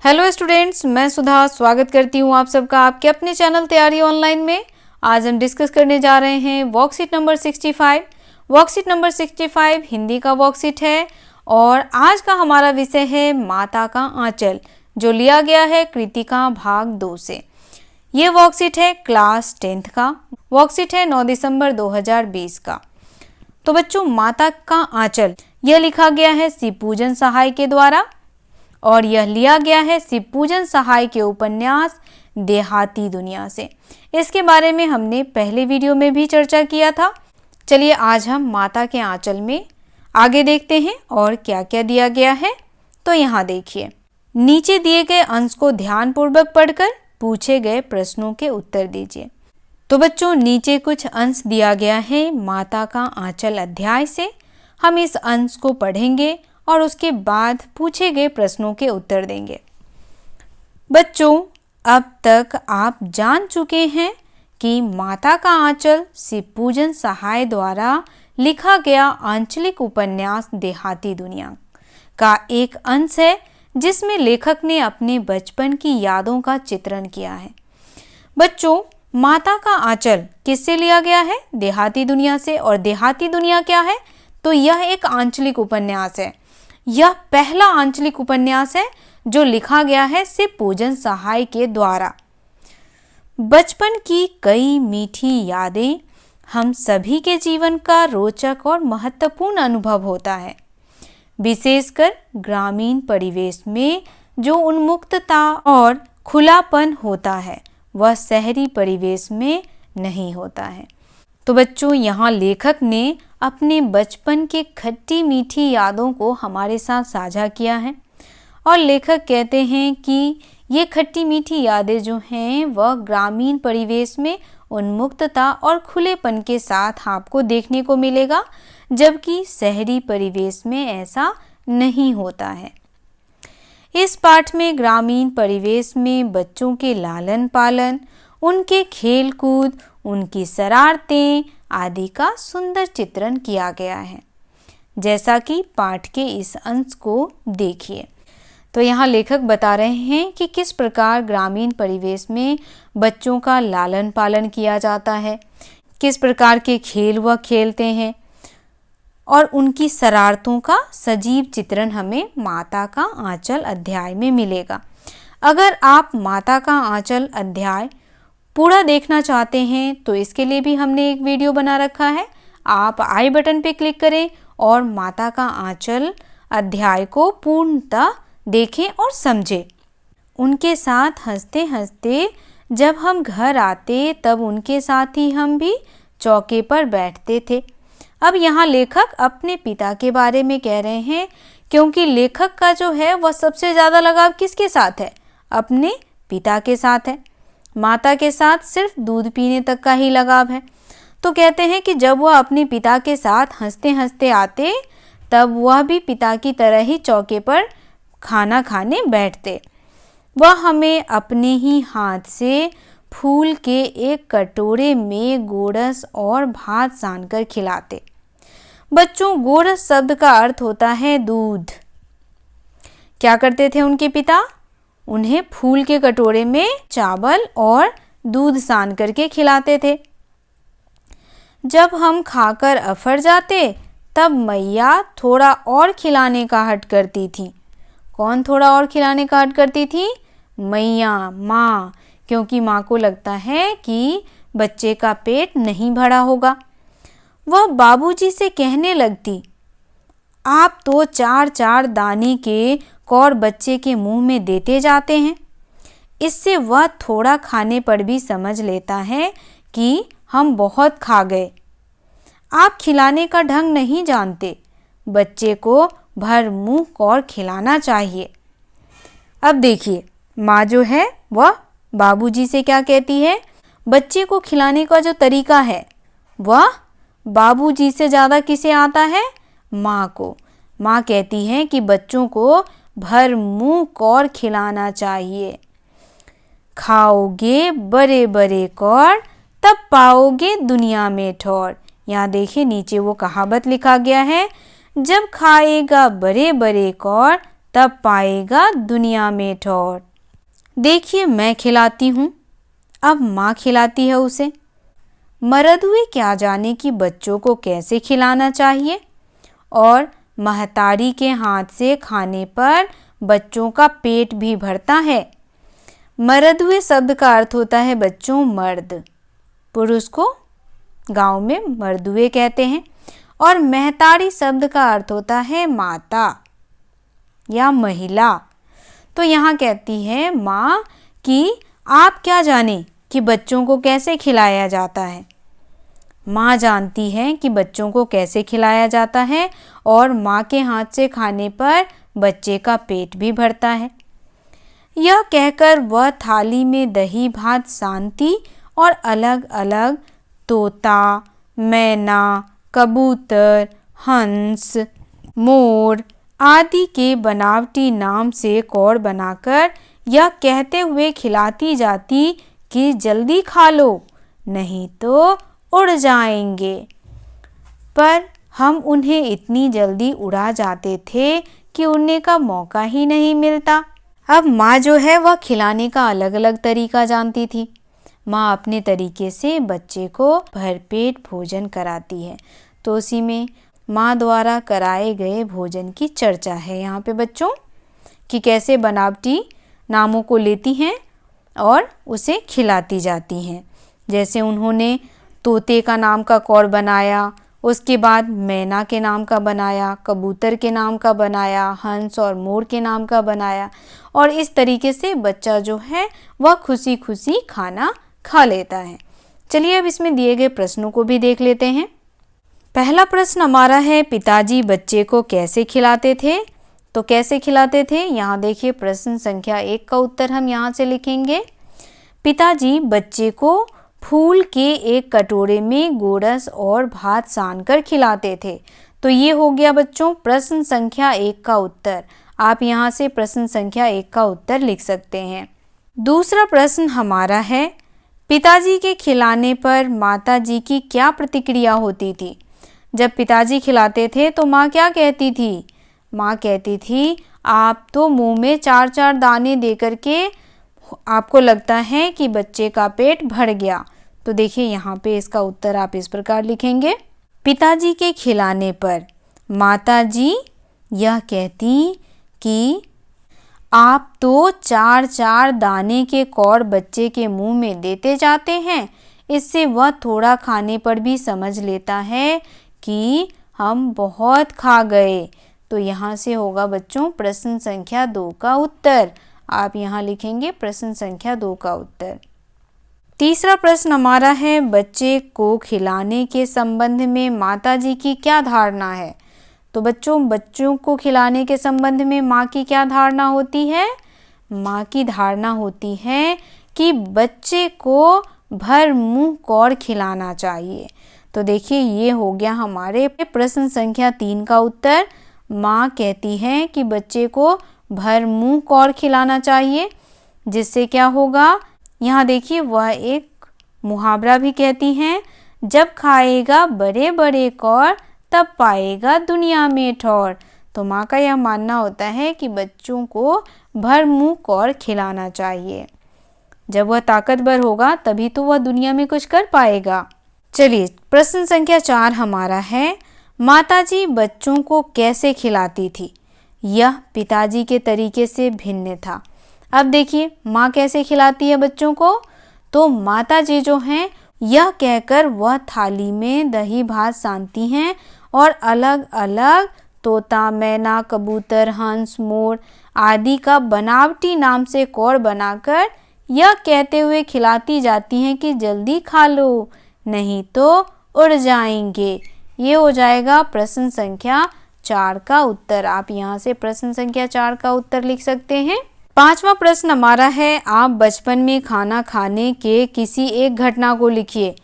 Hello students, मैं सुधा स्वागत करती हूँ आप सबका आपके अपने चैनल तैयारी ऑनलाइन में। आज हम डिस्कस करने जा रहे हैं worksheet number 65। Worksheet number 65 Hindi का वर्कशीट है और आज का हमारा विषय है माता का आंचल, जो लिया गया है कृतिका भाग 2 से। ये वर्कशीट है क्लास 10th का, वर्कशीट है 9 दिसंबर 2020 का। तो बच्चों, माता का आंचल यह लिखा गया है शिवपूजन सहाय के द्वारा और यह लिया गया है शिवपूजन सहाय के उपन्यास देहाती दुनिया से। इसके बारे में हमने पहले वीडियो में भी चर्चा किया था। चलिए आज हम माता के आंचल में आगे देखते हैं और क्या क्या दिया गया है। तो यहाँ देखिए, नीचे दिए गए अंश को ध्यानपूर्वक पढ़कर पूछे गए प्रश्नों के उत्तर दीजिए। तो बच्चों, नीचे कुछ अंश दिया गया है माता का आंचल अध्याय से। हम इस अंश को पढ़ेंगे और उसके बाद पूछे गए प्रश्नों के उत्तर देंगे। बच्चों, अब तक आप जान चुके हैं कि माता का आंचल शिवपूजन सहाय द्वारा लिखा गया आंचलिक उपन्यास देहाती दुनिया का एक अंश है, जिसमें लेखक ने अपने बचपन की यादों का चित्रण किया है। बच्चों, माता का आंचल किससे लिया गया है? देहाती दुनिया से। और देहाती दुनिया क्या है? तो यह एक आंचलिक उपन्यास है। यह पहला आंचलिक उपन्यास है जो लिखा गया है शिवपूजन सहाय के द्वारा। बचपन की कई मीठी यादें हम सभी के जीवन का रोचक और महत्वपूर्ण अनुभव होता है, विशेषकर ग्रामीण परिवेश में जो उन्मुक्तता और खुलापन होता है वह शहरी परिवेश में नहीं होता है। तो बच्चों, यहाँ लेखक ने अपने बचपन के खट्टी मीठी यादों को हमारे साथ साझा किया है और लेखक कहते हैं कि ये खट्टी मीठी यादें जो हैं वह ग्रामीण परिवेश में उन्मुक्तता और खुलेपन के साथ आपको देखने को मिलेगा, जबकि शहरी परिवेश में ऐसा नहीं होता है। इस पाठ में ग्रामीण परिवेश में बच्चों के लालन पालन, उनके खेल कूद, उनकी शरारतें आदि का सुंदर चित्रण किया गया है। जैसा कि पाठ के इस अंश को देखिए। तो यहाँ लेखक बता रहे हैं कि किस प्रकार ग्रामीण परिवेश में बच्चों का लालन पालन किया जाता है, किस प्रकार के खेल वह खेलते हैं और उनकी शरारतों का सजीव चित्रण हमें माता का आंचल अध्याय में मिलेगा। अगर आप माता का आंचल अध्याय पूरा देखना चाहते हैं तो इसके लिए भी हमने एक वीडियो बना रखा है। आप आई बटन पे क्लिक करें और माता का आंचल अध्याय को पूर्णतः देखें और समझें। उनके साथ हंसते हंसते जब हम घर आते तब उनके साथ ही हम भी चौके पर बैठते थे। अब यहाँ लेखक अपने पिता के बारे में कह रहे हैं, क्योंकि लेखक का जो है वह सबसे ज़्यादा लगाव किसके साथ है? अपने पिता के साथ है। माता के साथ सिर्फ दूध पीने तक का ही लगाव है। तो कहते हैं कि जब वह अपने पिता के साथ हंसते हंसते आते तब वह भी पिता की तरह ही चौके पर खाना खाने बैठते। वह हमें अपने ही हाथ से फूल के एक कटोरे में गोरस और भात सानकर खिलाते। बच्चों, गोरस शब्द का अर्थ होता है दूध। क्या करते थे उनके पिता? उन्हें फूल के कटोरे में चावल और दूध सान करके खिलाते थे। जब हम खाकर अफर जाते तब मैया थोड़ा और खिलाने का हट करती थी। कौन थोड़ा और खिलाने का हट करती थी? मैया, माँ, क्योंकि माँ को लगता है कि बच्चे का पेट नहीं भरा होगा। वह बाबूजी से कहने लगती, आप तो 4-4 दाने के कौर बच्चे के मुंह में देते जाते हैं। इससे वह थोड़ा खाने पर भी समझ लेता है कि हम बहुत खा गए। आप खिलाने का ढंग नहीं जानते। बच्चे को भर मुंह कौर खिलाना चाहिए। अब देखिए, माँ जो है वह बाबूजी से क्या कहती है? बच्चे को खिलाने का जो तरीका है वह बाबूजी से ज़्यादा किसे आता है? माँ को। माँ कहती है कि बच्चों को भर मुंह कौर खिलाना चाहिए। खाओगे बड़े बड़े कौर तब पाओगे दुनिया में ठौर। यहाँ देखिए नीचे वो कहावत लिखा गया है, जब खाएगा बड़े बड़े कौर तब पाएगा दुनिया में ठौर। देखिए मैं खिलाती हूँ, अब माँ खिलाती है उसे। मर्द हुए क्या जाने कि बच्चों को कैसे खिलाना चाहिए, और महतारी के हाथ से खाने पर बच्चों का पेट भी भरता है। मर्द हुए शब्द का अर्थ होता है बच्चों मर्द, पुरुष को गांव में मर्दुए कहते हैं। और महतारी शब्द का अर्थ होता है माता या महिला। तो यहाँ कहती है माँ कि आप क्या जाने कि बच्चों को कैसे खिलाया जाता है। माँ जानती है कि बच्चों को कैसे खिलाया जाता है, और माँ के हाथ से खाने पर बच्चे का पेट भी भरता है। यह कहकर वह थाली में दही भात शांति और अलग अलग तोता, मैना, कबूतर, हंस, मोर आदि के बनावटी नाम से कौड़ बनाकर यह कहते हुए खिलाती जाती कि जल्दी खा लो, नहीं तो उड़ जाएंगे। पर हम उन्हें इतनी जल्दी उड़ा जाते थे कि उड़ने का मौका ही नहीं मिलता। अब माँ जो है वह खिलाने का अलग अलग तरीका जानती थी। माँ अपने तरीके से बच्चे को भरपेट भोजन कराती है। तो उसी में माँ द्वारा कराए गए भोजन की चर्चा है यहाँ पे बच्चों, कि कैसे बनावटी नामों को लेती हैं और उसे खिलाती जाती हैं। जैसे उन्होंने तोते का नाम का कौड़ बनाया, उसके बाद मैना के नाम का बनाया, कबूतर के नाम का बनाया, हंस और मोर के नाम का बनाया, और इस तरीके से बच्चा जो है वह खुशी खुशी खाना खा लेता है। चलिए अब इसमें दिए गए प्रश्नों को भी देख लेते हैं। पहला प्रश्न हमारा है, पिताजी बच्चे को कैसे खिलाते थे? तो कैसे खिलाते थे, यहाँ देखिए प्रश्न संख्या 1 का उत्तर हम यहाँ से लिखेंगे। पिताजी बच्चे को फूल के एक कटोरे में गोरस और भात सान कर खिलाते थे। तो ये हो गया बच्चों प्रश्न संख्या 1 का उत्तर। आप यहाँ से प्रश्न संख्या 1 का उत्तर लिख सकते हैं। दूसरा प्रश्न हमारा है, पिताजी के खिलाने पर माताजी की क्या प्रतिक्रिया होती थी? जब पिताजी खिलाते थे तो माँ क्या कहती थी? माँ कहती थी, आप तो मुंह में 4-4 दाने दे करके आपको लगता है कि बच्चे का पेट भर गया। तो देखिए यहाँ पे इसका उत्तर आप इस प्रकार लिखेंगे। पिताजी के खिलाने पर माताजी यह कहती कि आप तो 4-4 दाने के कौड़ बच्चे के मुंह में देते जाते हैं। इससे वह थोड़ा खाने पर भी समझ लेता है कि हम बहुत खा गए। तो यहाँ से होगा बच्चों प्रश्न संख्या 2 का उत्तर। आप यहाँ लिखेंगे प्रश्न संख्या 2 का उत्तर। तीसरा प्रश्न हमारा है, बच्चे को खिलाने के संबंध में माताजी की क्या धारणा है? तो बच्चों को खिलाने के संबंध में माँ की क्या धारणा होती है? माँ की धारणा होती है कि बच्चे को भर मुंह कौड़ खिलाना चाहिए। तो देखिए ये हो गया हमारे प्रश्न संख्या 3 का उत्तर। माँ कहती है कि बच्चे को भर मुंह कौड़ खिलाना चाहिए, जिससे क्या होगा, यहाँ देखिए वह एक मुहावरा भी कहती हैं, जब खाएगा बड़े बड़े कौड़ तब पाएगा दुनिया में ठौर। तो माँ का यह मानना होता है कि बच्चों को भर मुंह कौड़ खिलाना चाहिए। जब वह ताकतवर होगा तभी तो वह दुनिया में कुछ कर पाएगा। चलिए प्रश्न संख्या 4 हमारा है, माताजी बच्चों को कैसे खिलाती थी? यह पिताजी के तरीके से भिन्न था। अब देखिए माँ कैसे खिलाती है बच्चों को। तो माताजी जो हैं यह कहकर वह थाली में दही भात सानती हैं और अलग अलग तोता, मैना, कबूतर, हंस, मोर आदि का बनावटी नाम से कौड़ बनाकर यह कहते हुए खिलाती जाती हैं कि जल्दी खा लो, नहीं तो उड़ जाएंगे। ये हो जाएगा प्रश्न संख्या 4 का उत्तर। आप यहाँ से प्रश्न संख्या 4 का उत्तर लिख सकते हैं। पांचवा प्रश्न हमारा है, आप बचपन में खाना खाने के किसी एक घटना को लिखिए।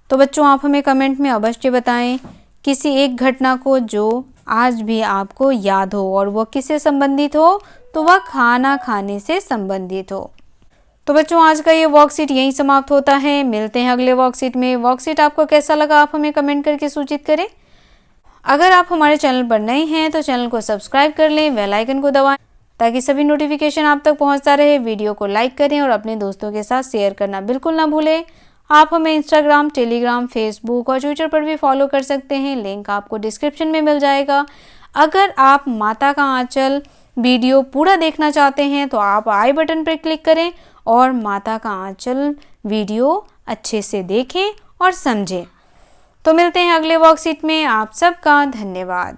तो बच्चों आप हमें कमेंट में अवश्य बताएं किसी एक घटना को जो आज भी आपको याद हो, और वह किससे संबंधित हो, तो वह खाना खाने से संबंधित हो। तो बच्चों आज का ये वर्कशीट यहीं समाप्त होता है। मिलते हैं अगले वर्कशीट में। वर्कशीट आपको कैसा लगा आप हमें कमेंट करके सूचित करें। अगर आप हमारे चैनल पर नए हैं तो चैनल को सब्सक्राइब कर लें, बेल आइकन को दबाएं ताकि सभी नोटिफिकेशन आप तक पहुंचता रहे। वीडियो को लाइक करें और अपने दोस्तों के साथ शेयर करना बिल्कुल ना भूलें। आप हमें इंस्टाग्राम, टेलीग्राम, फेसबुक और ट्विटर पर भी फॉलो कर सकते हैं। लिंक आपको डिस्क्रिप्शन में मिल जाएगा। अगर आप माता का आंचल वीडियो पूरा देखना चाहते हैं तो आप आई बटन पर क्लिक करें और माता का आंचल वीडियो अच्छे से देखें और समझें। तो मिलते हैं अगले वर्कशीट में। आप सबका धन्यवाद।